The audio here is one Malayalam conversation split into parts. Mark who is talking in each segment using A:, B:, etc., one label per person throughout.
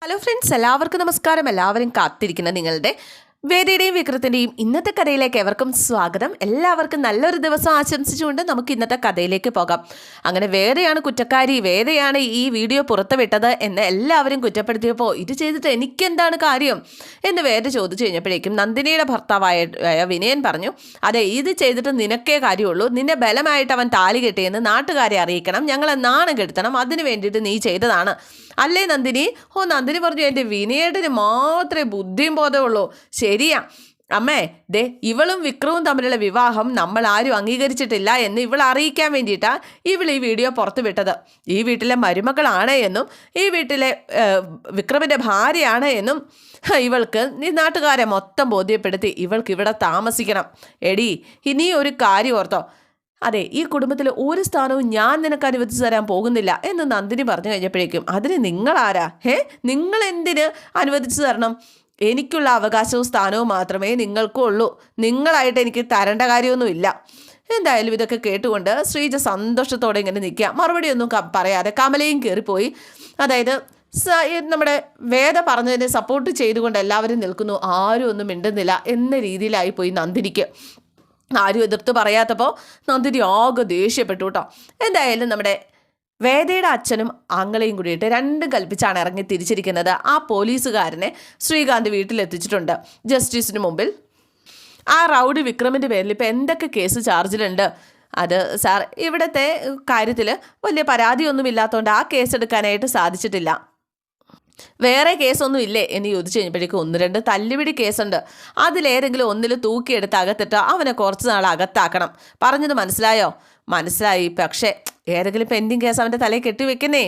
A: ഹലോ ഫ്രണ്ട്സ്, എല്ലാവർക്കും നമസ്കാരം. എല്ലാവരും കാത്തിരിക്കുന്ന നിങ്ങളുടെ വേദയുടെയും വിക്രത്തിൻ്റെയും ഇന്നത്തെ കഥയിലേക്ക് എവർക്കും സ്വാഗതം. എല്ലാവർക്കും നല്ലൊരു ദിവസം ആശംസിച്ചുകൊണ്ട് നമുക്ക് ഇന്നത്തെ കഥയിലേക്ക് പോകാം. അങ്ങനെ വേദയാണ് കുറ്റക്കാരി, വേദയാണ് ഈ വീഡിയോ പുറത്തുവിട്ടത് എന്ന് എല്ലാവരും കുറ്റപ്പെടുത്തിയപ്പോൾ ഇത് ചെയ്തിട്ട് എനിക്കെന്താണ് കാര്യം എന്ന് വേദ ചോദിച്ചു കഴിഞ്ഞപ്പോഴേക്കും നന്ദിനിയുടെ ഭർത്താവായ വിനയൻ പറഞ്ഞു, അതെ, ഇത് ചെയ്തിട്ട് നിനക്കേ കാര്യമുള്ളൂ. നിന്നെ ബലമായിട്ട് അവൻ താലി കെട്ടിയെന്ന് നാട്ടുകാരെ അറിയിക്കണം, ഞങ്ങളെ നാണം കെടുത്തണം, അതിന് വേണ്ടിയിട്ട് നീ ചെയ്തതാണ് അല്ലേ നന്ദിനി? നന്ദിനി പറഞ്ഞു, എൻ്റെ വിനയേട്ടന് മാത്രമേ ബുദ്ധിയും ബോധമുള്ളൂ. ശരിയാ അമ്മേ, ദേ ഇവളും വിക്രവും തമ്മിലുള്ള വിവാഹം നമ്മൾ ആരും അംഗീകരിച്ചിട്ടില്ല എന്ന് ഇവൾ അറിയിക്കാൻ വേണ്ടിയിട്ടാണ് ഇവൾ ഈ വീഡിയോ പുറത്തു വിട്ടത്. ഈ വീട്ടിലെ മരുമകളാണ് എന്നും ഈ വീട്ടിലെ വിക്രമിൻ്റെ ഭാര്യയാണ് എന്നും ഇവൾക്ക് ഈ നാട്ടുകാരെ മൊത്തം ബോധ്യപ്പെടുത്തി ഇവൾക്ക് ഇവിടെ താമസിക്കണം. എടി, ഇനി ഒരു കാര്യം ഓർത്തോ, അതെ, ഈ കുടുംബത്തിൽ ഒരു സ്ഥാനവും ഞാൻ നിനക്ക് അനുവദിച്ചു തരാൻ പോകുന്നില്ല എന്ന് നന്ദിനി പറഞ്ഞു കഴിഞ്ഞപ്പോഴേക്കും അതിന് നിങ്ങളാരാ? നിങ്ങൾ എന്തിന് അനുവദിച്ചു തരണം? എനിക്കുള്ള അവകാശവും സ്ഥാനവും മാത്രമേ നിങ്ങൾക്കും ഉള്ളൂ. നിങ്ങളായിട്ട് എനിക്ക് തരേണ്ട കാര്യമൊന്നുമില്ല. എന്തായാലും ഇതൊക്കെ കേട്ടുകൊണ്ട് ശ്രീജ സന്തോഷത്തോടെ ഇങ്ങനെ നിൽക്കുക, മറുപടിയൊന്നും പറയാതെ കമലയും കയറിപ്പോയി. അതായത് നമ്മുടെ വേദ പറഞ്ഞതിനെ സപ്പോർട്ട് ചെയ്തുകൊണ്ട് എല്ലാവരും നിൽക്കുന്നു, ആരും ഒന്നും മിണ്ടുന്നില്ല എന്ന രീതിയിലായി പോയി നന്ദിനിക്ക്. ആരും എതിർത്ത് പറയാത്തപ്പോൾ നന്ദിനി ആകെ ദേഷ്യപ്പെട്ടു കേട്ടോ. എന്തായാലും നമ്മുടെ വേദയുടെ അച്ഛനും ആങ്ങളെയും കൂടിയിട്ട് രണ്ടും കൽപ്പിച്ചാണ് ഇറങ്ങി തിരിച്ചിരിക്കുന്നത്. ആ പോലീസുകാരനെ ശ്രീകാന്ത് വീട്ടിലെത്തിച്ചിട്ടുണ്ട് ജസ്റ്റിസിന് മുമ്പിൽ. ആ റൗഡി വിക്രമിൻ്റെ പേരിൽ ഇപ്പോൾ എന്തൊക്കെ കേസ് ചാർജിലുണ്ട്? അത് സാർ, ഇവിടുത്തെ കാര്യത്തിൽ വലിയ പരാതിയൊന്നും ഇല്ലാത്തതുകൊണ്ട് ആ കേസ് എടുക്കാനായിട്ട് സാധിച്ചിട്ടില്ല. വേറെ കേസൊന്നും ഇല്ലേ എന്ന് ചോദിച്ചു കഴിഞ്ഞപ്പോഴേക്കും 1-2 തല്ലുപിടി കേസുണ്ട്. അതിലേതെങ്കിലും ഒന്നിൽ തൂക്കിയെടുത്ത് അകത്തിട്ട് അവനെ കുറച്ച് നാൾ അകത്താക്കണം. പറഞ്ഞത് മനസ്സിലായോ? മനസ്സിലായി, പക്ഷേ ഏതെങ്കിലും പെൻഡിങ് കേസ് അവൻ്റെ തലയിൽ കെട്ടിവെക്കുന്നേ.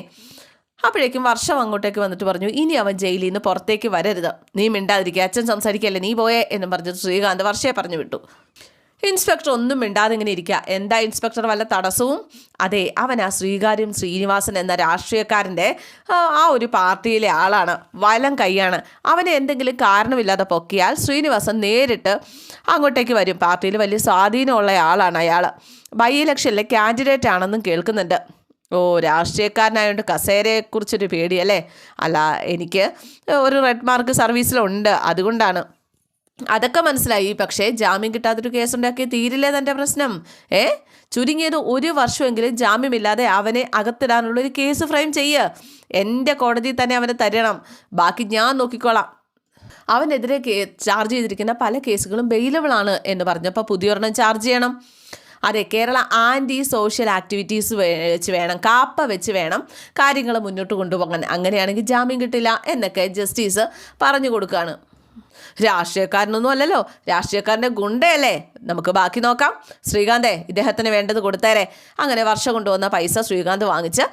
A: അപ്പോഴേക്കും വർഷം അങ്ങോട്ടേക്ക് വന്നിട്ട് പറഞ്ഞു, ഇനി അവൻ ജയിലിൽ നിന്ന് പുറത്തേക്ക് വരരുത്, നീ മിണ്ടാതിരിക്കുക, അച്ഛൻ സംസാരിക്കല്ലേ, നീ പോയേ എന്നും പറഞ്ഞിട്ട് ശ്രീകാന്ത് വർഷയെ പറഞ്ഞു വിട്ടു. ഇൻസ്പെക്ടർ ഒന്നും മിണ്ടാതെ ഇങ്ങനെ ഇരിക്കുക. എന്താ ഇൻസ്പെക്ടർ, വല്ല തടസ്സവും? അതെ, അവൻ ആ ശ്രീനിവാസൻ എന്ന രാഷ്ട്രീയക്കാരൻ്റെ ആ ഒരു പാർട്ടിയിലെ ആളാണ്, വലം കൈയാണ്. അവനെ എന്തെങ്കിലും കാരണമില്ലാതെ പൊക്കിയാൽ ശ്രീനിവാസൻ നേരിട്ട് അങ്ങോട്ടേക്ക് വരും. പാർട്ടിയിൽ വലിയ സ്വാധീനമുള്ള ആളാണ് അയാൾ. ബൈ ഇലക്ഷനിലെ കാൻഡിഡേറ്റ് ആണെന്നും കേൾക്കുന്നുണ്ട്. രാഷ്ട്രീയക്കാരനായതുകൊണ്ട് കസേരയെക്കുറിച്ചൊരു പേടിയല്ലേ? അല്ല, എനിക്ക് ഒരു റെഡ് മാർക്ക് സർവീസിലുണ്ട്, അതുകൊണ്ടാണ്. അതൊക്കെ മനസ്സിലായി, പക്ഷേ ജാമ്യം കിട്ടാത്തൊരു കേസുണ്ടാക്കി തീരില്ലേ തൻ്റെ പ്രശ്നം? ചുരുങ്ങിയത് 1 വർഷമെങ്കിലും ജാമ്യമില്ലാതെ അവനെ അകത്തിടാനുള്ളൊരു കേസ് ഫ്രെയിം ചെയ്യുക. എൻ്റെ കോടതിയിൽ തന്നെ അവനെ തരണം, ബാക്കി ഞാൻ നോക്കിക്കോളാം. അവനെതിരെ ചാർജ് ചെയ്തിരിക്കുന്ന പല കേസുകളും ബെയിലബിളാണ് എന്ന് പറഞ്ഞപ്പോൾ പുതിയൊരെണ്ണം ചാർജ് ചെയ്യണം. അതെ, കേരള ആൻറ്റി സോഷ്യൽ ആക്ടിവിറ്റീസ് വെച്ച് വേണം, കാപ്പ വെച്ച് വേണം കാര്യങ്ങൾ മുന്നോട്ട് കൊണ്ടുപോകാൻ. അങ്ങനെയാണെങ്കിൽ ജാമ്യം കിട്ടില്ല എന്നൊക്കെ ജസ്റ്റിസ് പറഞ്ഞു കൊടുക്കുകയാണ്. രാഷ്ട്രീയക്കാരനൊന്നും അല്ലല്ലോ, രാഷ്ട്രീയക്കാരൻ്റെ ഗുണ്ടയല്ലേ. നമുക്ക് ബാക്കി നോക്കാം. ശ്രീകാന്തേ, ഇദ്ദേഹത്തിന് വേണ്ടത് കൊടുത്തേരെ. അങ്ങനെ വർഷം കൊണ്ടുവന്ന പൈസ ശ്രീകാന്ത് വാങ്ങിച്ച്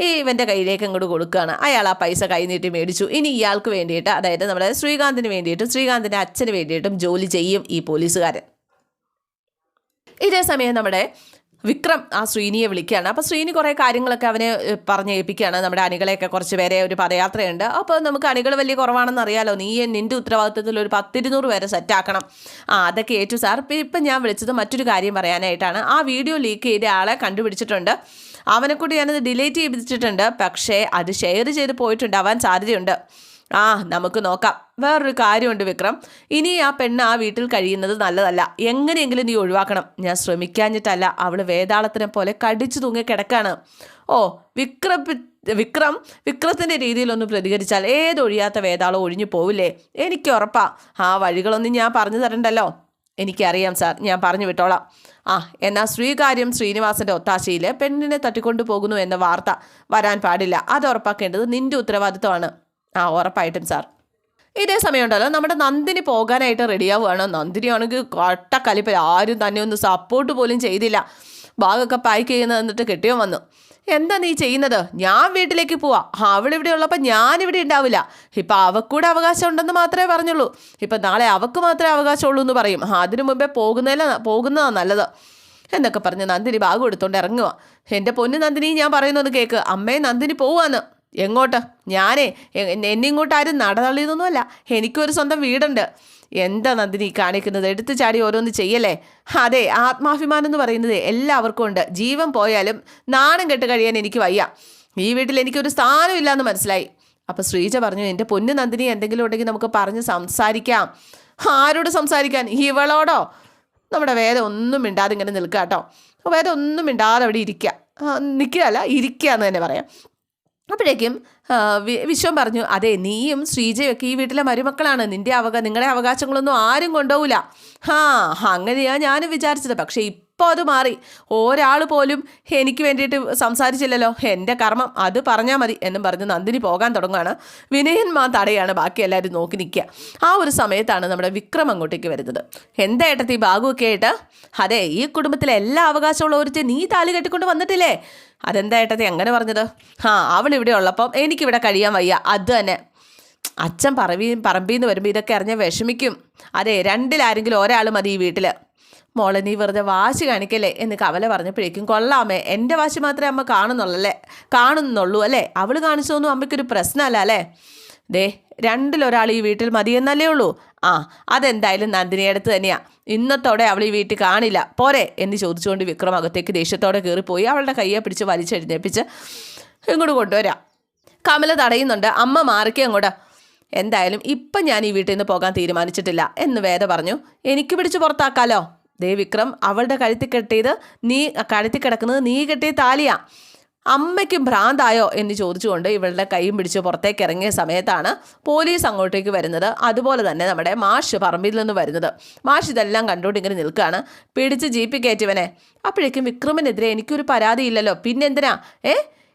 A: ഇവൻ്റെ കയ്യിലേക്ക് അങ്ങോട്ട് കൊടുക്കുകയാണ്. അയാൾ ആ പൈസ കൈ നീട്ടി മേടിച്ചു. ഇനി ഇയാൾക്ക് വേണ്ടിയിട്ട്, അതായത് നമ്മുടെ ശ്രീകാന്തിന് വേണ്ടിയിട്ടും ശ്രീകാന്തിൻ്റെ അച്ഛന് വേണ്ടിയിട്ടും ജോലി ചെയ്യും ഈ പോലീസുകാരൻ. ഇതേ സമയം നമ്മുടെ വിക്രം ആ ശ്രീനിയെ വിളിക്കുകയാണ്. അപ്പോൾ ശ്രീനി കുറേ കാര്യങ്ങളൊക്കെ അവനെ പറഞ്ഞേൽപ്പിക്കുകയാണ്. നമ്മുടെ അണികളെയൊക്കെ കുറച്ച് പേരെ ഒരു പദയാത്രയുണ്ട്, അപ്പോൾ നമുക്ക് അണികൾ വലിയ കുറവാണെന്ന് അറിയാലോ, നീ നിൻ്റെ ഉത്തരവാദിത്വത്തിൽ ഒരു 10-200 പേരെ സെറ്റാക്കണം. അതൊക്കെ ഏറ്റു സാർ. ഇപ്പം ഞാൻ വിളിച്ചത് മറ്റൊരു കാര്യം പറയാനായിട്ടാണ്. ആ വീഡിയോ ലീക്ക് ചെയ്ത ആളെ കണ്ടുപിടിച്ചിട്ടുണ്ട്, അവനെക്കൂടി ഞാനത് ഡിലീറ്റ് ചെയ്തിട്ടുണ്ട്, പക്ഷേ അത് ഷെയർ ചെയ്ത് പോയിട്ടുണ്ടാവാൻ സാധ്യതയുണ്ട്. നമുക്ക് നോക്കാം. വേറൊരു കാര്യമുണ്ട് വിക്രം, ഇനി ആ പെണ്ണ് ആ വീട്ടിൽ കഴിയുന്നത് നല്ലതല്ല. എങ്ങനെയെങ്കിലും നീ ഒഴിവാക്കണം. ഞാൻ ശ്രമിക്കാഞ്ഞിട്ടല്ല, അവൾ വേതാളത്തിനെ പോലെ കടിച്ചു തൂങ്ങി കിടക്കാണ്. വിക്രത്തിൻ്റെ രീതിയിലൊന്ന് പ്രതികരിച്ചാൽ ഏതൊഴിയാത്ത വേതാളം ഒഴിഞ്ഞു പോവില്ലേ? എനിക്ക് ഉറപ്പാ. ആ വഴികളൊന്നും ഞാൻ പറഞ്ഞു തരണ്ടല്ലോ. എനിക്കറിയാം സാർ, ഞാൻ പറഞ്ഞു വിട്ടോളാം. എന്നാൽ ശ്രീകാര്യം ശ്രീനിവാസൻ്റെ ഒത്താശയിൽ പെണ്ണിനെ തട്ടിക്കൊണ്ടു പോകുന്നു എന്ന വാർത്ത വരാൻ പാടില്ല. അത് ഉറപ്പാക്കേണ്ടത് നിൻ്റെ ഉത്തരവാദിത്വമാണ്. ഉറപ്പായിട്ടും സാർ. ഇതേ സമയമുണ്ടല്ലോ, നമ്മുടെ നന്ദിനി പോകാനായിട്ട് റെഡിയാവുകയാണ്. നന്ദിനിയാണെങ്കിൽ കട്ടക്കലിപ്പിൽ, ആരും തന്നെ ഒന്ന് സപ്പോർട്ട് പോലും ചെയ്തില്ല. ബാഗൊക്കെ പാക്ക് ചെയ്യുന്നത് എന്നിട്ട് കെട്ടിയോ വന്നു. എന്താ നീ ചെയ്യുന്നത്? ഞാൻ വീട്ടിലേക്ക് പോവാം. അവളിവിടെ ഉള്ളപ്പോൾ ഞാനിവിടെ ഉണ്ടാവില്ല. ഇപ്പം അവക്കൂടെ അവകാശം ഉണ്ടെന്ന് മാത്രമേ പറഞ്ഞുള്ളൂ. ഇപ്പം നാളെ അവൾക്ക് മാത്രമേ അവകാശമുള്ളൂ എന്ന് പറയും. അതിനു മുമ്പേ പോകുന്നതാണ് നല്ലത് എന്നൊക്കെ പറഞ്ഞ് നന്ദിനി ബാഗ് എടുത്തുകൊണ്ട് ഇറങ്ങുക. എൻ്റെ പൊന്നു നന്ദിനി, ഞാൻ പറയുന്നൊന്ന് കേൾക്ക്. അമ്മയെ നന്ദിനി പോവാന്ന്. എങ്ങോട്ട്? എന്നെ ഇങ്ങോട്ട് ആരും നടതള്ളിയതൊന്നുമല്ല, എനിക്കൊരു സ്വന്തം വീടുണ്ട്. എന്താ നന്ദിനി കാണിക്കുന്നത്? എടുത്തു ചാടി ഓരോന്ന് ചെയ്യല്ലേ? അതെ, ആത്മാഭിമാനം എന്ന് പറയുന്നത് എല്ലാവർക്കും ഉണ്ട്. ജീവൻ പോയാലും നാണം കെട്ട് കഴിയാൻ എനിക്ക് വയ്യ. ഈ വീട്ടിൽ എനിക്കൊരു സ്ഥാനമില്ല എന്ന് മനസ്സിലായി. അപ്പോൾ ശ്രീജ പറഞ്ഞു, എൻ്റെ പൊന്നു നന്ദിനി, എന്തെങ്കിലും ഉണ്ടെങ്കിൽ നമുക്ക് പറഞ്ഞ് സംസാരിക്കാം. ആരോട് സംസാരിക്കാൻ? ഇവളോടോ? നമ്മുടെ വേദ ഒന്നും മിണ്ടാതെ ഇങ്ങനെ നിൽക്കുക കേട്ടോ. വേദ ഒന്നും മിണ്ടാതെ അവിടെ ഇരിക്കുക, നിൽക്കുകയല്ല ഇരിക്കുക എന്ന് തന്നെ പറയാം. അപ്പോഴേക്കും വിശ്വം പറഞ്ഞു, അതെ, നീയും ശ്രീജയൊക്കെ ഈ വീട്ടിലെ മരുമക്കളാണ്, നിങ്ങളുടെ അവകാശങ്ങളൊന്നും ആരും കൊണ്ടുപോകില്ല. അങ്ങനെയാണ് ഞാനും വിചാരിച്ചത്. പക്ഷേ ഇപ്പോൾ അത് മാറി. ഒരാൾ പോലും എനിക്ക് വേണ്ടിയിട്ട് സംസാരിച്ചില്ലല്ലോ, എൻ്റെ കർമ്മം, അത് പറഞ്ഞാൽ മതി എന്നും പറഞ്ഞ് നന്ദിനി പോകാൻ തുടങ്ങുകയാണ്. വിനയന്മാർ തടയാണ്, ബാക്കി എല്ലാവരും നോക്കി നിൽക്കുക. ആ ഒരു സമയത്താണ് നമ്മുടെ വിക്രം അങ്ങോട്ടേക്ക് വരുന്നത്. എന്താ ഏട്ടത്തി ബാഗുവൊക്കെ ആയിട്ട്? അതെ, ഈ കുടുംബത്തിലെ എല്ലാ അവകാശമുള്ളവർക്ക് നീ താലി കെട്ടിക്കൊണ്ട് വന്നിട്ടില്ലേ? അതെന്താ ഏട്ടത്തി അങ്ങനെ പറഞ്ഞത്? അവളിവിടെ ഉള്ളപ്പം എനിക്കിവിടെ കഴിയാൻ വയ്യ, അത് തന്നെ. അച്ഛൻ പറമ്പിൽ നിന്ന് വരുമ്പോൾ ഇതൊക്കെ അറിഞ്ഞാൽ വിഷമിക്കും. അതെ, രണ്ടിലാരെങ്കിലും ഒരാൾ മതി ഈ വീട്ടിൽ. മോളെ, നീ വെറുതെ വാശി കാണിക്കല്ലേ എന്ന് കവല പറഞ്ഞപ്പോഴേക്കും, കൊള്ളാമേ, എൻ്റെ വാശി മാത്രമേ അമ്മ കാണുന്നുള്ളൂ അല്ലേ? അവൾ കാണിച്ചതൊന്നും അമ്മയ്ക്കൊരു പ്രശ്നമല്ല അല്ലേ? ദേ, രണ്ടിലൊരാൾ ഈ വീട്ടിൽ മതിയെന്നല്ലേ ഉള്ളൂ. അതെന്തായാലും നന്ദിനിയുടെ അടുത്ത് തന്നെയാണ്. ഇന്നത്തോടെ അവൾ ഈ വീട്ടിൽ കാണില്ല, പോരെ എന്ന് ചോദിച്ചുകൊണ്ട് വിക്രം അകത്തേക്ക് ദേഷ്യത്തോടെ കയറിപ്പോയി അവളുടെ കയ്യെ പിടിച്ച് വലിച്ചെഴുന്നേപ്പിച്ച് ഇങ്ങോട്ട് കൊണ്ടുവരാം. കമല തടയുന്നുണ്ട്, അമ്മ മാറിക്കേ അങ്ങോട്ട്. എന്തായാലും ഇപ്പം ഞാൻ ഈ വീട്ടിൽ നിന്ന് പോകാൻ തീരുമാനിച്ചിട്ടില്ല എന്ന് വേദ പറഞ്ഞു. എനിക്ക് പിടിച്ച് പുറത്താക്കാലോ? ദേ വിക്രം, അവളുടെ കഴുത്തിൽ കിടക്കുന്നത് നീ കെട്ടിയ താലിയാ. അമ്മയ്ക്കും ഭ്രാന്തായോ എന്ന് ചോദിച്ചുകൊണ്ട് ഇവളുടെ കൈയും പിടിച്ച് പുറത്തേക്ക് ഇറങ്ങിയ സമയത്താണ് പോലീസ് അങ്ങോട്ടേക്ക് വരുന്നത്. അതുപോലെ തന്നെ നമ്മുടെ മാഷ് പറമ്പിൽ നിന്ന് വരുന്നത്. മാഷ് ഇതെല്ലാം കണ്ടുകൊണ്ട് ഇങ്ങനെ നിൽക്കുകയാണ്. പിടിച്ച് ജീപ്പിൽ കയറ്റിവനെ. അപ്പോഴേക്കും വിക്രമിനെതിരെ എനിക്കൊരു പരാതിയില്ലല്ലോ, പിന്നെന്തിനാ?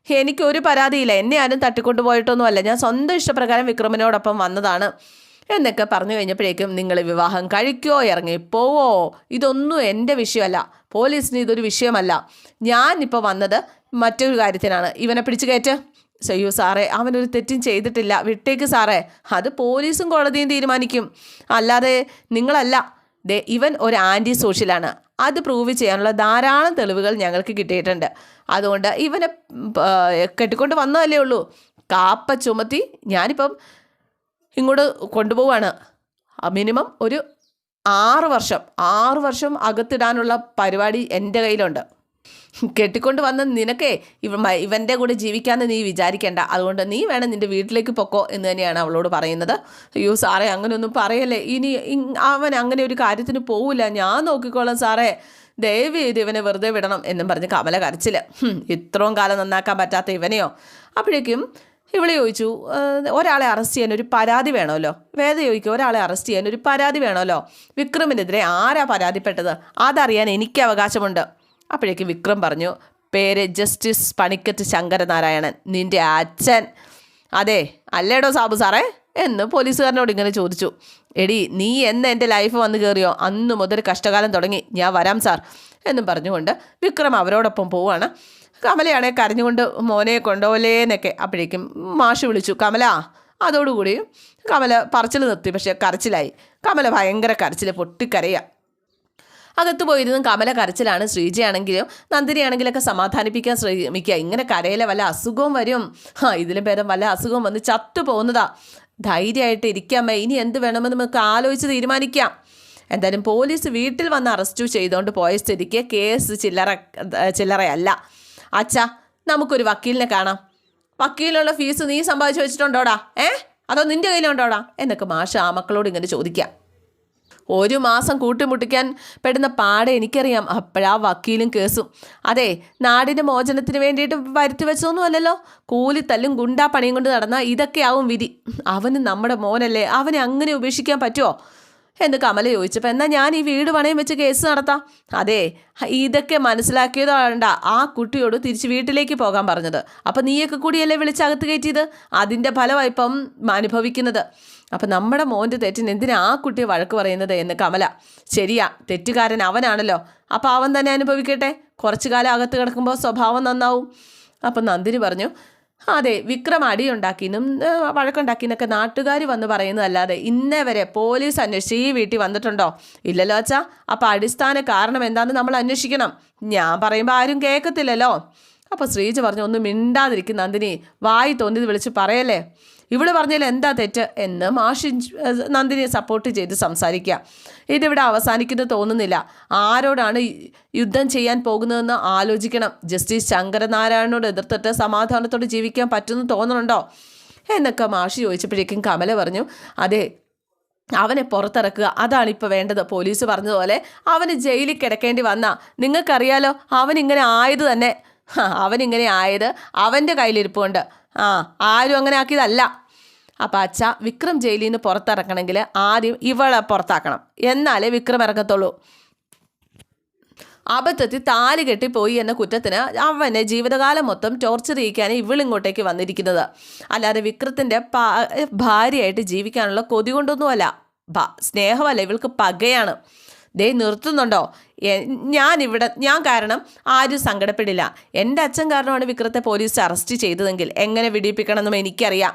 A: എനിക്കൊരു പരാതിയില്ല, എന്നെ ആരും തട്ടിക്കൊണ്ടുപോയിട്ടൊന്നുമല്ല, ഞാൻ സ്വന്തം ഇഷ്ടപ്രകാരം വിക്രമിനോടൊപ്പം വന്നതാണ് എന്നൊക്കെ പറഞ്ഞു കഴിഞ്ഞപ്പോഴേക്കും, നിങ്ങൾ വിവാഹം കഴിക്കുമോ, ഇറങ്ങിപ്പോവോ, ഇതൊന്നും എൻ്റെ വിഷയമല്ല, പോലീസിന് ഇതൊരു വിഷയമല്ല. ഞാനിപ്പോൾ വന്നത് മറ്റൊരു കാര്യത്തിനാണ്. ഇവനെ പിടിച്ചു കയറ്റ്. ചെയ്യൂ സാറേ, അവനൊരു തെറ്റും ചെയ്തിട്ടില്ല, വിട്ടേക്ക് സാറേ, അത് പോലീസും കോടതിയും തീരുമാനിക്കും, അല്ലാതെ നിങ്ങളല്ല. ഇവൻ ഒരു ആൻറ്റി സോഷ്യലാണ്, അത് പ്രൂവ് ചെയ്യാനുള്ള ധാരാളം തെളിവുകൾ ഞങ്ങൾക്ക് കിട്ടിയിട്ടുണ്ട്. അതുകൊണ്ട് ഇവനെ കെട്ടിക്കൊണ്ട് വന്നതല്ലേ ഉള്ളൂ. കാപ്പ ചുമത്തി ഞാനിപ്പം ഇങ്ങോട്ട് കൊണ്ടുപോവാണ്. മിനിമം ഒരു 6 വർഷം അകത്തിടാനുള്ള പരിപാടി എൻ്റെ കയ്യിലുണ്ട്. കെട്ടിക്കൊണ്ട് വന്ന നിനക്കേ ഇവൻ്റെ കൂടെ ജീവിക്കാമെന്ന് നീ വിചാരിക്കേണ്ട. അതുകൊണ്ട് നീ വേണം നിൻ്റെ വീട്ടിലേക്ക് പൊക്കോ എന്ന് തന്നെയാണ് അവളോട് പറയുന്നത്. അയ്യോ സാറേ, അങ്ങനെയൊന്നും പറയല്ലേ, ഇനി അവൻ അങ്ങനെ ഒരു കാര്യത്തിന് പോവില്ല, ഞാൻ നോക്കിക്കോളാം സാറേ, ദയവ് ചെയ്ത് ഇവനെ വെറുതെ വിടണം എന്നും പറഞ്ഞ് കമല കരച്ചില്ല. ഇത്രയും കാലം നന്നാക്കാൻ പറ്റാത്ത ഇവനെയോ? അപ്പോഴേക്കും ഇവള് ചോദിച്ചു, ഒരാളെ അറസ്റ്റ് ചെയ്യാൻ ഒരു പരാതി വേണമല്ലോ. വേദ ചോദിക്കും, ഒരാളെ അറസ്റ്റ് ചെയ്യാൻ ഒരു പരാതി വേണമല്ലോ. വിക്രമിനെതിരെ ആരാ പരാതിപ്പെട്ടത്? അതറിയാൻ എനിക്ക് അവകാശമുണ്ട്. അപ്പോഴേക്കും വിക്രം പറഞ്ഞു, പേര് ജസ്റ്റിസ് പണിക്കത്ത് ശങ്കരനാരായണൻ, നിൻ്റെ അച്ഛൻ. അതെ അല്ലേടോ സാബു സാറേ എന്ന് പോലീസുകാരനോട് ഇങ്ങനെ ചോദിച്ചു. എടി, നീ എന്ന് എൻ്റെ ലൈഫ് വന്ന് കയറിയോ അന്ന് മുതൽ കഷ്ടകാലം തുടങ്ങി, ഞാൻ വരാം സാർ എന്നും പറഞ്ഞുകൊണ്ട് വിക്രം അവരോടൊപ്പം പോവുകയാണ്. കമലയാണെ കരഞ്ഞുകൊണ്ട് മോനെ കൊണ്ടുപോലേന്നൊക്കെ. അപ്പോഴേക്കും മാഷ് വിളിച്ചു, കമല. അതോടുകൂടി കമല പറച്ചിൽ നിർത്തി, പക്ഷേ കരച്ചിലായി. കമല ഭയങ്കര കരച്ചിൽ, പൊട്ടിക്കരയുക. അകത്ത് പോയിരുന്നും കമല കരച്ചിലാണ്. ശ്രീജയാണെങ്കിലും നന്ദിനിയാണെങ്കിലൊക്കെ സമാധാനിപ്പിക്കാൻ ശ്രമിക്കുക. ഇങ്ങനെ കരയിലെ വല്ല അസുഖവും വരും, ഇതിലും ഭേദം വല്ല അസുഖവും വന്ന് ചത്തു പോകുന്നതാ. ധൈര്യമായിട്ട് ഇരിക്കാമേ, ഇനി എന്ത് വേണമെന്ന് നമുക്ക് ആലോചിച്ച് തീരുമാനിക്കാം. എന്തായാലും പോലീസ് വീട്ടിൽ വന്ന് അറസ്റ്റ് ചെയ്തുകൊണ്ട് പോയ സ്ഥിതിക്ക് കേസ് ചില്ലറയല്ല. അച്ഛാ, നമുക്കൊരു വക്കീലിനെ കാണാം. വക്കീലിനുള്ള ഫീസ് നീ സമ്പാദിച്ചു വെച്ചിട്ടുണ്ടോടാ? അതോ നിൻ്റെ കയ്യിലുണ്ടോടാ എന്നൊക്കെ മാഷ് ആ മക്കളോട് ഇങ്ങനെ ചോദിക്കാം. 1 മാസം കൂട്ടിമുട്ടിക്കാൻ പെടുന്ന പാടെ എനിക്കറിയാം. അപ്പോഴാ വക്കീലും കേസും. അതെ, നാടിൻ്റെ മോചനത്തിന് വേണ്ടിയിട്ട് വരുത്തി വെച്ചൊന്നും അല്ലല്ലോ. കൂലിത്തല്ലും ഗുണ്ടാ പണിയും കൊണ്ട് നടന്നാൽ ഇതൊക്കെയാവും വിധി. അവന് നമ്മുടെ മോനല്ലേ, അവനെ അങ്ങനെ ഉപേക്ഷിക്കാൻ പറ്റുമോ എന്ന് കമല ചോദിച്ചപ്പോൾ, എന്നാൽ ഞാൻ ഈ വീട് പണയം വെച്ച് കേസ് നടത്താം. അതെ, ഇതൊക്കെ മനസ്സിലാക്കിയതുകൊണ്ടാ ആ കുട്ടിയോട് തിരിച്ച് വീട്ടിലേക്ക് പോകാൻ പറഞ്ഞത്. അപ്പം നീയൊക്കെ കൂടിയല്ലേ വിളിച്ചകത്ത് കയറ്റിയത്? അതിൻ്റെ ഫലമാണ് ഇപ്പം അനുഭവിക്കുന്നത്. അപ്പം നമ്മുടെ മോൻ്റെ തെറ്റിന് എന്തിനാ ആ കുട്ടിയെ വഴക്ക് പറയുന്നത് എന്ന് കമല. ശരിയാ, തെറ്റുകാരൻ അവനാണല്ലോ, അപ്പം അവൻ തന്നെ അനുഭവിക്കട്ടെ. കുറച്ചു കാലം അകത്ത് കിടക്കുമ്പോൾ സ്വഭാവം നന്നാവും. അപ്പം നന്ദിനി പറഞ്ഞു, അതെ, വിക്രം അടിയുണ്ടാക്കിനും വഴക്കുണ്ടാക്കിനൊക്കെ നാട്ടുകാർ വന്ന് പറയുന്നതല്ലാതെ ഇന്നേ വരെ പോലീസ് അന്വേഷിച്ച് ഈ വീട്ടിൽ വന്നിട്ടുണ്ടോ? ഇല്ലല്ലോ അച്ഛാ. അപ്പോൾ അടിസ്ഥാന കാരണം എന്താണെന്ന് നമ്മൾ അന്വേഷിക്കണം. ഞാൻ പറയുമ്പോൾ ആരും കേൾക്കത്തില്ലല്ലോ. അപ്പോൾ ശ്രീജ പറഞ്ഞു, ഒന്നും മിണ്ടാതിരിക്കും നന്ദിനി, വായി തോന്നിയത് വിളിച്ച് പറയല്ലേ. ഇവിടെ പറഞ്ഞാൽ എന്താ തെറ്റ് എന്ന് മാഷി നന്ദിനിയെ സപ്പോർട്ട് ചെയ്ത് സംസാരിക്കുക. ഇതിവിടെ അവസാനിക്കുന്നു തോന്നുന്നില്ല. ആരോടാണ് യുദ്ധം ചെയ്യാൻ പോകുന്നതെന്ന് ആലോചിക്കണം. ജസ്റ്റിസ് ശങ്കരനാരായണനോട് എതിർത്തിട്ട് സമാധാനത്തോടെ ജീവിക്കാൻ പറ്റുമെന്ന് തോന്നുന്നുണ്ടോ? എന്നൊക്കെ മാഷി ചോദിച്ചപ്പോഴേക്കും കമല പറഞ്ഞു, അതെ, അവനെ പുറത്തിറക്കുക, അതാണിപ്പോൾ വേണ്ടത്. പോലീസ് പറഞ്ഞതുപോലെ അവന് ജയിലിൽ കിടക്കേണ്ടി വന്നാ നിങ്ങൾക്കറിയാലോ, അവനിങ്ങനെ ആയത് തന്നെ. അവനിങ്ങനെ ആയത് അവൻ്റെ കയ്യിലിരിപ്പുണ്ട്. ആരും അങ്ങനെ ആക്കിയതല്ല. അപ്പം അച്ഛ, വിക്രം ജയിലിൽ നിന്ന് പുറത്തിറക്കണമെങ്കിൽ ആദ്യം ഇവളെ പുറത്താക്കണം, എന്നാലേ വിക്രം ഇറങ്ങത്തുള്ളൂ. അബദ്ധത്തിൽ താലി കെട്ടിപ്പോയി എന്ന കുറ്റത്തിന് അവനെ ജീവിതകാലം മൊത്തം ടോർച്ചർ ചെയ്യിക്കാനും ഇവളിങ്ങോട്ടേക്ക് വന്നിരിക്കുന്നത്. അല്ലാതെ വിക്രത്തിൻ്റെ ഭാര്യയായിട്ട് ജീവിക്കാനുള്ള കൊതി കൊണ്ടൊന്നുമല്ല, സ്നേഹമല്ല, ഇവൾക്ക് പകയാണ്. ദേ നിർത്തുന്നുണ്ടോ? ഞാൻ കാരണം ആരും സങ്കടപ്പെടില്ല. എൻ്റെ അച്ഛൻ കാരണമാണ് വിക്രത്തെ പോലീസ് അറസ്റ്റ് ചെയ്തതെങ്കിൽ എങ്ങനെ വിടിയിപ്പിക്കണമെന്നും എനിക്കറിയാം.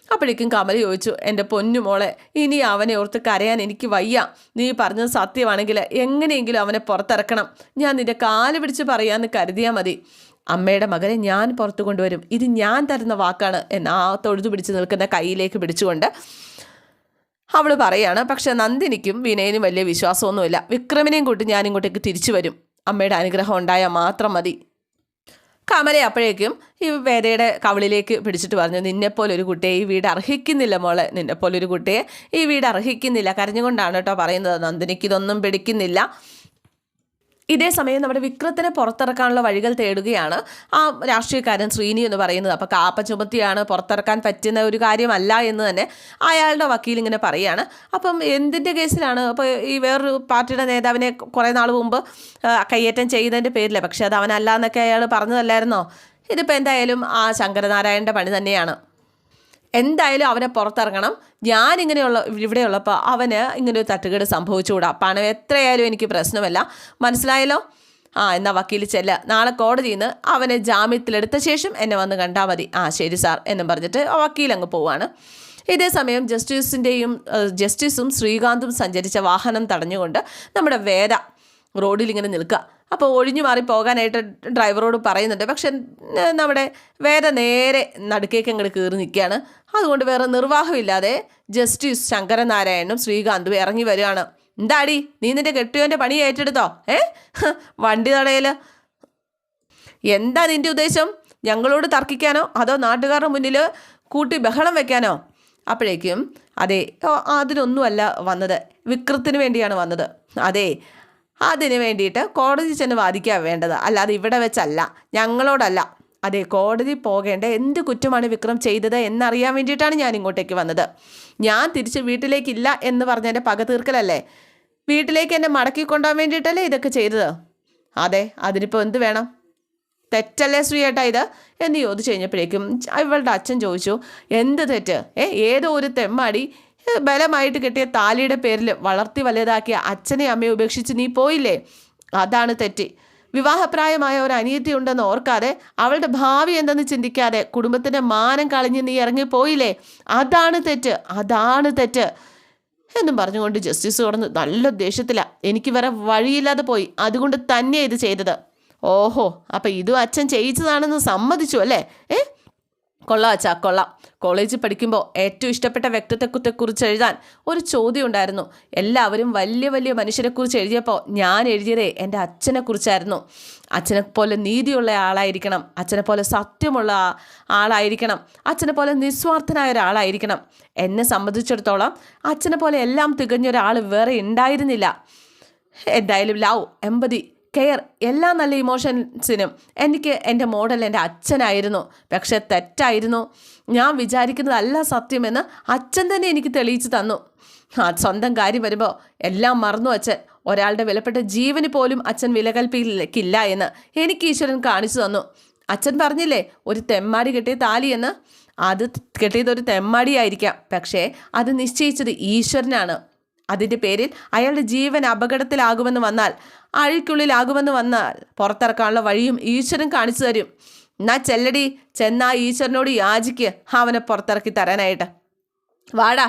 A: അപ്പോഴേക്കും കമല ചോദിച്ചു, എൻ്റെ പൊന്നുമോളെ, ഇനി അവനെ ഓർത്ത് കരയാൻ എനിക്ക് വയ്യ. നീ പറഞ്ഞത് സത്യമാണെങ്കിൽ എങ്ങനെയെങ്കിലും അവനെ പുറത്തിറക്കണം. ഞാൻ നിൻ്റെ കാല് പിടിച്ച് പറയാമെന്ന് കരുതിയാൽ മതി. അമ്മയുടെ മകനെ ഞാൻ പുറത്തു കൊണ്ടുവരും, ഇത് ഞാൻ തരുന്ന വാക്കാണ് എന്ന് ആ തൊഴുതു പിടിച്ച് നിൽക്കുന്ന കൈയിലേക്ക് പിടിച്ചുകൊണ്ട് അവൾ പറയാണ്. പക്ഷെ നന്ദിനിക്കും വിനയനും വലിയ വിശ്വാസമൊന്നുമില്ല. വിക്രമിനെയും കൂട്ടി ഞാൻ ഇങ്ങോട്ടേക്ക് തിരിച്ചു വരും, അമ്മയുടെ അനുഗ്രഹം ഉണ്ടായാൽ മാത്രം മതി. കമല അപ്പോഴേക്കും ഈ വേദയുടെ കവിളിലേക്ക് പിടിച്ചിട്ട് പറഞ്ഞു, നിന്നെപ്പോലൊരു കുട്ടിയെ ഈ വീട് അർഹിക്കുന്നില്ല മോളെ, നിന്നെപ്പോലൊരു കുട്ടിയെ ഈ വീട് അർഹിക്കുന്നില്ല. കരഞ്ഞുകൊണ്ടാണ് കേട്ടോ പറയുന്നത്. നന്ദിനിക്ക് ഇതൊന്നും പിടിക്കുന്നില്ല. ഇതേ സമയം നമ്മുടെ വിക്രത്തിനെ പുറത്തിറക്കാനുള്ള വഴികൾ തേടുകയാണ് ആ രാഷ്ട്രീയക്കാരൻ ശ്രീനി എന്ന് പറയുന്നത്. അപ്പോൾ കാപ്പ ചുമത്തിയാണ്, പുറത്തിറക്കാൻ പറ്റുന്ന ഒരു കാര്യമല്ല എന്ന് തന്നെ അയാളുടെ വക്കീൽ ഇങ്ങനെ പറയുകയാണ്. അപ്പം എന്തിൻ്റെ കേസിലാണ്? അപ്പോൾ ഈ വേറൊരു പാർട്ടിയുടെ നേതാവിനെ കുറേ നാൾ മുമ്പ് കയ്യേറ്റം ചെയ്തതിൻ്റെ പേരില്ല, പക്ഷേ അത് അവനല്ല എന്നൊക്കെ അയാൾ പറഞ്ഞതല്ലായിരുന്നോ? ഇതിപ്പോൾ എന്തായാലും ആ ശങ്കരനാരായണൻ്റെ പണി തന്നെയാണ്. എന്തായാലും അവനെ പുറത്തിറങ്ങണം. ഞാനിങ്ങനെയുള്ള ഇവിടെയുള്ളപ്പോൾ അവന് ഇങ്ങനൊരു തട്ടുകേട് സംഭവിച്ചുകൂടാ. പണം എത്രയായാലും എനിക്ക് പ്രശ്നമല്ല, മനസ്സിലായല്ലോ? എന്നാൽ വക്കീൽ ചെല്ല, നാളെ കോടതിയിൽ നിന്ന് അവനെ ജാമ്യത്തിലെടുത്ത ശേഷം എന്നെ വന്ന് കണ്ടാൽ മതി. ശരി സാർ എന്നും പറഞ്ഞിട്ട് വക്കീൽ അങ്ങ് പോവാണ്. ഇതേ സമയം ജസ്റ്റിസും ശ്രീകാന്തും സഞ്ചരിച്ച വാഹനം തടഞ്ഞുകൊണ്ട് നമ്മുടെ വേദ റോഡിലിങ്ങനെ നിൽക്കുക. അപ്പോൾ ഒഴിഞ്ഞു മാറി പോകാനായിട്ട് ഡ്രൈവറോട് പറയുന്നുണ്ട്. പക്ഷെ നമ്മുടെ വേദ നേരെ നടുക്കേക്ക് അങ്ങോട്ട് കയറി നിൽക്കുകയാണ്. അതുകൊണ്ട് വേറെ നിർവാഹമില്ലാതെ ജസ്റ്റിസ് ശങ്കരനാരായണനും ശ്രീകാന്തും ഇറങ്ങി വരികയാണ്. എന്താടി, നീ നിൻ്റെ കെട്ടിയോൻ്റെ പണി ഏറ്റെടുത്തോ? വണ്ടി തടയൽ എന്താ നിൻ്റെ ഉദ്ദേശം? ഞങ്ങളോട് തർക്കിക്കാനോ അതോ നാട്ടുകാരുടെ മുന്നിൽ കൂട്ടി ബഹളം വെക്കാനോ? അപ്പോഴേക്കും അതെ, അതിനൊന്നുമല്ല വന്നത്, വിക്രത്തിന് വേണ്ടിയാണ് വന്നത്. അതെ, അതിന് വേണ്ടിയിട്ട് കോടതി ചെന്ന് വാദിക്കാൻ വേണ്ടത്, അല്ലാതെ ഇവിടെ വെച്ചല്ല, ഞങ്ങളോടല്ല. അതെ, കോടതി പോകേണ്ട എന്ത് കുറ്റമാണ് വിക്രം ചെയ്തത് എന്നറിയാൻ വേണ്ടിയിട്ടാണ് ഞാൻ ഇങ്ങോട്ടേക്ക് വന്നത്. ഞാൻ തിരിച്ച് വീട്ടിലേക്കില്ല എന്ന് പറഞ്ഞതിൻ്റെ പക തീർക്കലല്ലേ? വീട്ടിലേക്ക് എന്നെ മടക്കി കൊണ്ടുപോകാൻ വേണ്ടിയിട്ടല്ലേ ഇതൊക്കെ ചെയ്തത്? അതെ, അതിനിപ്പോൾ എന്ത് വേണം? തെറ്റല്ലേ ശ്രീയേട്ടാ ഇത് എന്ന് ചോദിച്ചു കഴിഞ്ഞപ്പോഴേക്കും ഇവളുടെ അച്ഛൻ ചോദിച്ചു, എന്ത് തെറ്റ്? ഏതോ ഒരു തെമ്മാടി ബലമായിട്ട് കിട്ടിയ താലിയുടെ പേരിൽ വളർത്തി വലുതാക്കിയ അച്ഛനെ അമ്മയെ ഉപേക്ഷിച്ച് നീ പോയില്ലേ? അതാണ് തെറ്റ്. വിവാഹപ്രായമായ ഒരു അനിയത്തി ഉണ്ടെന്ന് ഓർക്കാതെ, അവളുടെ ഭാവി എന്തെന്ന് ചിന്തിക്കാതെ കുടുംബത്തിൻ്റെ മാനം കളഞ്ഞ് നീ ഇറങ്ങിപ്പോയില്ലേ? അതാണ് തെറ്റ് എന്നും പറഞ്ഞുകൊണ്ട് ജസ്റ്റിസ് കടന്ന് നല്ല ദേഷ്യത്തിലാണ്. എനിക്ക് വേറെ വഴിയില്ലാതെ പോയി, അതുകൊണ്ട് തന്നെ ഇത് ചെയ്തത്. ഓഹോ, അപ്പം ഇതും അച്ഛൻ ചെയ്യിച്ചതാണെന്ന് സമ്മതിച്ചു അല്ലേ? കൊള്ളാം അച്ഛാ, കൊള്ളാം. കോളേജിൽ പഠിക്കുമ്പോൾ ഏറ്റവും ഇഷ്ടപ്പെട്ട വ്യക്തിത്വത്തെക്കുറിച്ച് എഴുതാൻ ഒരു ചോദ്യം ഉണ്ടായിരുന്നു. എല്ലാവരും വലിയ വലിയ മനുഷ്യരെക്കുറിച്ച് എഴുതിയപ്പോൾ ഞാൻ എഴുതിയതേ എൻ്റെ അച്ഛനെക്കുറിച്ചായിരുന്നു. അച്ഛനെപ്പോലെ നീതിയുള്ള ആളായിരിക്കണം, അച്ഛനെപ്പോലെ സത്യമുള്ള ആളായിരിക്കണം, അച്ഛനെപ്പോലെ നിസ്വാർത്ഥനായ ഒരാളായിരിക്കണം. എന്നെ സംബന്ധിച്ചിടത്തോളം അച്ഛനെപ്പോലെ എല്ലാം തികഞ്ഞൊരാൾ വേറെ ഉണ്ടായിരുന്നില്ല. എന്തായാലും ലവ്, എമ്പതി, കെയർ, എല്ലാ നല്ല ഇമോഷൻസിനും എനിക്ക് എൻ്റെ മോഡൽ എൻ്റെ അച്ഛനായിരുന്നു. പക്ഷെ തെറ്റായിരുന്നു. ഞാൻ വിചാരിക്കുന്നതല്ല സത്യമെന്ന് അച്ഛൻ തന്നെ എനിക്ക് തെളിയിച്ചു തന്നു. സ്വന്തം കാര്യം വരുമ്പോൾ എല്ലാം മറന്നു അച്ഛൻ. ഒരാളുടെ വിലപ്പെട്ട ജീവന് പോലും അച്ഛൻ വില കൽപ്പിക്കില്ല എന്ന് എനിക്ക് ഈശ്വരൻ കാണിച്ചു തന്നു. അച്ഛൻ പറഞ്ഞില്ലേ ഒരു തെമ്മാടി കെട്ടിയ താലി എന്ന്? അത് കെട്ടിയതൊരു തെമ്മാടിയായിരിക്കാം, പക്ഷേ അത് നിശ്ചയിച്ചത് ഈശ്വരനാണ്. അതിൻ്റെ പേരിൽ അയാളുടെ ജീവൻ അപകടത്തിലാകുമെന്ന് വന്നാൽ, അഴിക്കുള്ളിലാകുമെന്ന് വന്നാൽ പുറത്തിറക്കാനുള്ള വഴിയും ഈശ്വരൻ കാണിച്ചു തരും. എന്നാ ചെല്ലടി, ചെന്നാ ഈശ്വരനോട് യാചിക്ക് അവനെ പുറത്തിറക്കി തരാനായിട്ട്. വാടാ.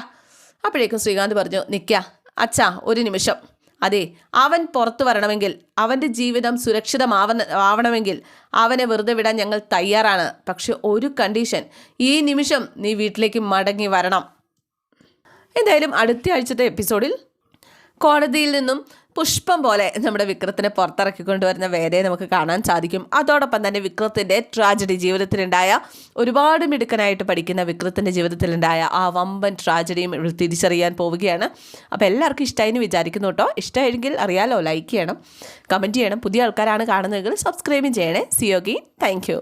A: അപ്പോഴേക്കും ശ്രീകാന്ത് പറഞ്ഞു, നിൽക്കുക അച്ഛാ ഒരു നിമിഷം. അതെ, അവൻ പുറത്തു വരണമെങ്കിൽ, അവൻ്റെ ജീവിതം സുരക്ഷിതമാവണമെങ്കിൽ അവനെ വെറുതെ വിടാൻ ഞങ്ങൾ തയ്യാറാണ്. പക്ഷെ ഒരു കണ്ടീഷൻ, ഈ നിമിഷം നീ വീട്ടിലേക്ക് മടങ്ങി വരണം. എന്തായാലും അടുത്ത ആഴ്ചത്തെ എപ്പിസോഡിൽ കോടതിയിൽ നിന്നും പുഷ്പം പോലെ നമ്മുടെ വിക്രത്തിനെ പുറത്തിറക്കിക്കൊണ്ടുവരുന്ന വേദയെ നമുക്ക് കാണാൻ സാധിക്കും. അതോടൊപ്പം തന്നെ വിക്രത്തിൻ്റെ ട്രാജഡി, ജീവിതത്തിലുണ്ടായ ഒരുപാട് മിടുക്കനായിട്ട് പഠിക്കുന്ന വിക്രത്തിൻ്റെ ജീവിതത്തിലുണ്ടായ ആ വമ്പൻ ട്രാജഡിയും തിരിച്ചറിയാൻ പോവുകയാണ്. അപ്പോൾ എല്ലാവർക്കും ഇഷ്ടമായി എന്ന് വിചാരിക്കുന്നു കേട്ടോ. ഇഷ്ടമായെങ്കിൽ അറിയാലോ, ലൈക്ക് ചെയ്യണം, കമൻറ്റ് ചെയ്യണം. പുതിയ ആൾക്കാരാണ് കാണുന്നതെങ്കിൽ സബ്സ്ക്രൈബും ചെയ്യണേ. സിയോഗി, താങ്ക് യു.